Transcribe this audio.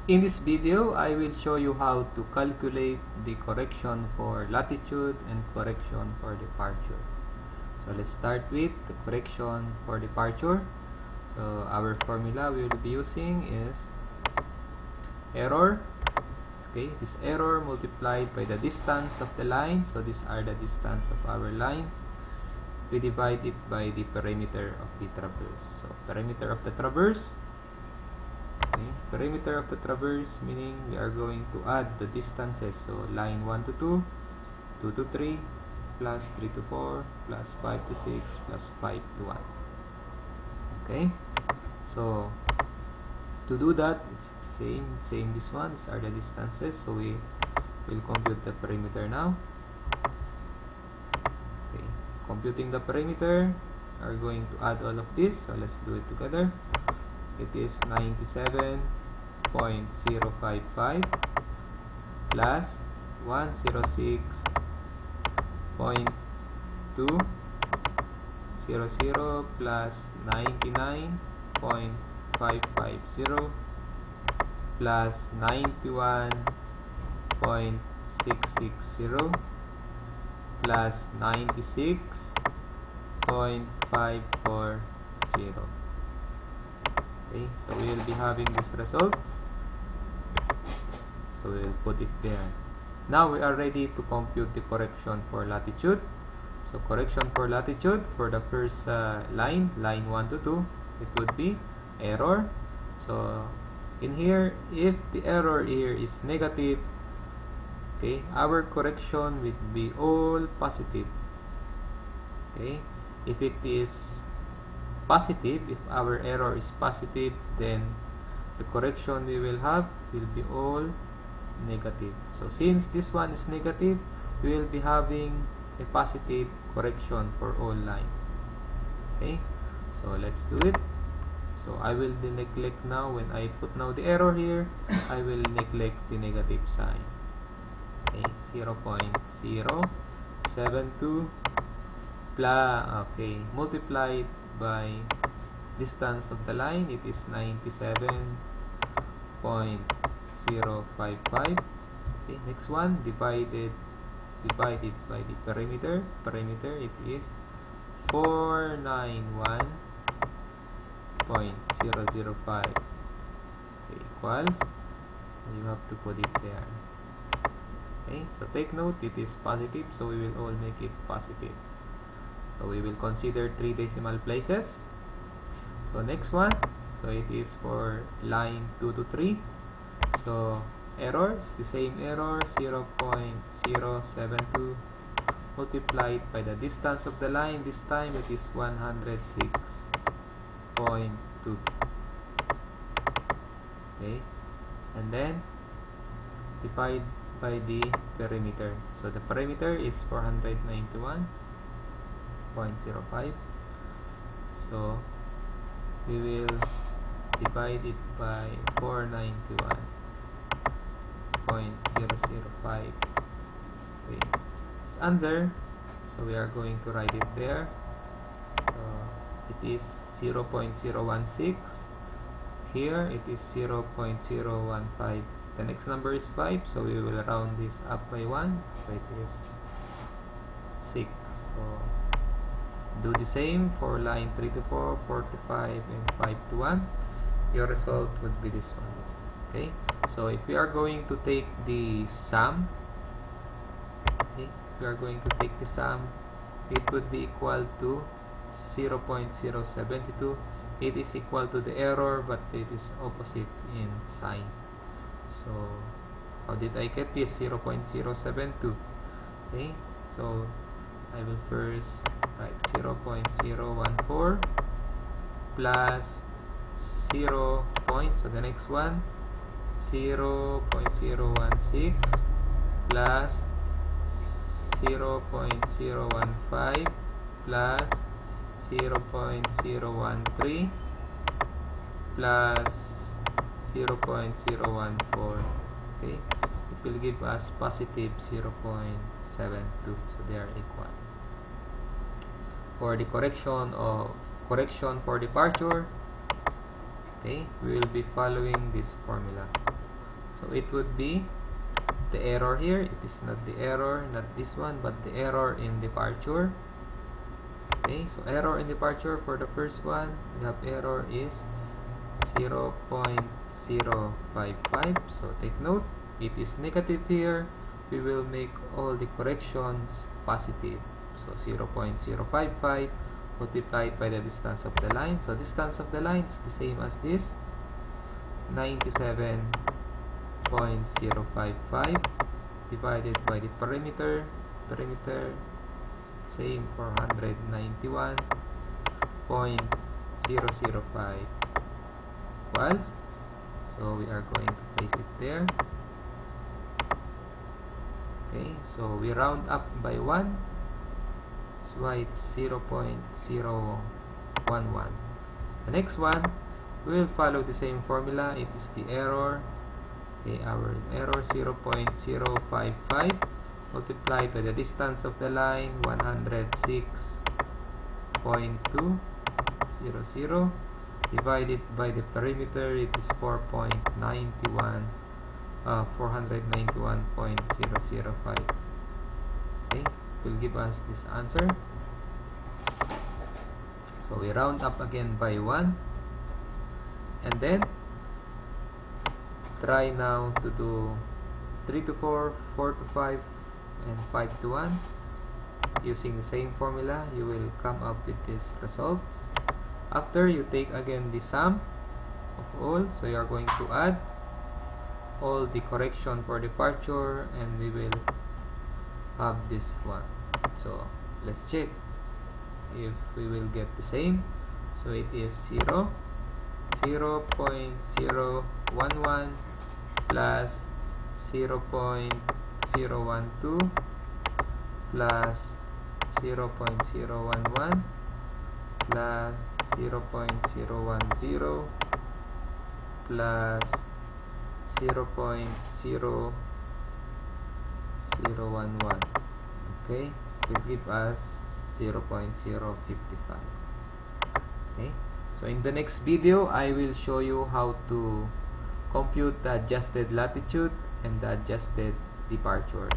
In this video, I will show you how to calculate the correction for latitude and correction for departure. So let's start with the correction for departure. So our formula we will be using is error. Okay, this error multiplied by the distance of the line. So these are the distance of our lines. We divide it by the perimeter of the traverse. So perimeter of the traverse. Okay, perimeter of the traverse meaning we are going to add the distances. So line 1 to 2, 2 to 3, plus 3 to 4, plus 5 to 6, plus 5 to 1. Okay, so to do that, it's same this one. These are the distances. So we will compute the perimeter now. Okay, computing the perimeter, we are going to add all of this. So let's do it together. It is 97.055 plus 106.200 plus 99.550 plus 91.660 plus 96.540. Okay, so we will be having this result. So we will put it there. Now we are ready to compute the correction for latitude. So correction for latitude for the first line 1 to 2, it would be error. So in here, if the error here is negative, okay, our correction would be all positive. Okay, if it is positive, if our error is positive, then the correction we will have will be all negative. So since this one is negative, we will be having a positive correction for all lines. Okay, so let's do it. So I will neglect now, when I put now the error here, I will neglect the negative sign. Okay, 0.072 plus, okay, multiplied by distance of the line, it is 97.055. Okay, next one, divided by the perimeter. Perimeter, it is 491.005. Okay, equals, you have to put it there. Okay, so take note, it is positive, so we will all make it positive. So we will consider 3 decimal places. So next one, so it is for line 2 to 3. So error is the same error, 0.072 multiplied by the distance of the line. This time it is 106.2. Okay, and then divide by the perimeter. So the perimeter is 491.05. So we will divide it by 491.005. Okay, it's answer. So we are going to write it there. So it is 0.016. Here it is 0.015. The next number is 5, so we will round this up by 1. So it is 6. So do the same for line 3 to 4, 4 to 5, and 5 to 1. Your result would be this one. Okay, so if we are going to take the sum, okay, if we are going to take the sum, it would be equal to 0.072. It is equal to the error, but it is opposite in sign. So how did I get this? 0.072. Okay, so I will first write 0.014 plus 0. So the next one, 0.016 plus 0.015 plus 0.013 plus 0.014. Okay, it will give us positive 0.72. So they are equal. For the correction for departure, okay, we will be following this formula. So it would be the error here. It is not the error, not this one, but the error in departure. Okay, so error in departure for the first one, we have error is 0.055. So take note, it is negative here. We will make all the corrections positive. So 0.055 multiplied by the distance of the line. So distance of the line is the same as this, 97.055 divided by the perimeter. Perimeter same for 191.005 equals. So we are going to place it there. Okay, so we round up by 1. That's why it's 0.011. The next one, we will follow the same formula. It is the error. Okay, our error 0.055 multiplied by the distance of the line, 106.200, divided by the perimeter, it is 491.005. Okay, will give us this answer. So we round up again by 1, and then try now to do 3 to 4, 4 to 5, and 5 to 1. Using the same formula, you will come up with these results. After, you take again the sum of all, so you are going to add all the correction for departure, and we will have this one. So let's check if we will get the same. So it is 0.011 plus 0.012 plus 0.011 plus 0.010 plus 0.0011. Okay, will give us 0.055. Okay, so in the next video, I will show you how to compute the adjusted latitude and the adjusted departure.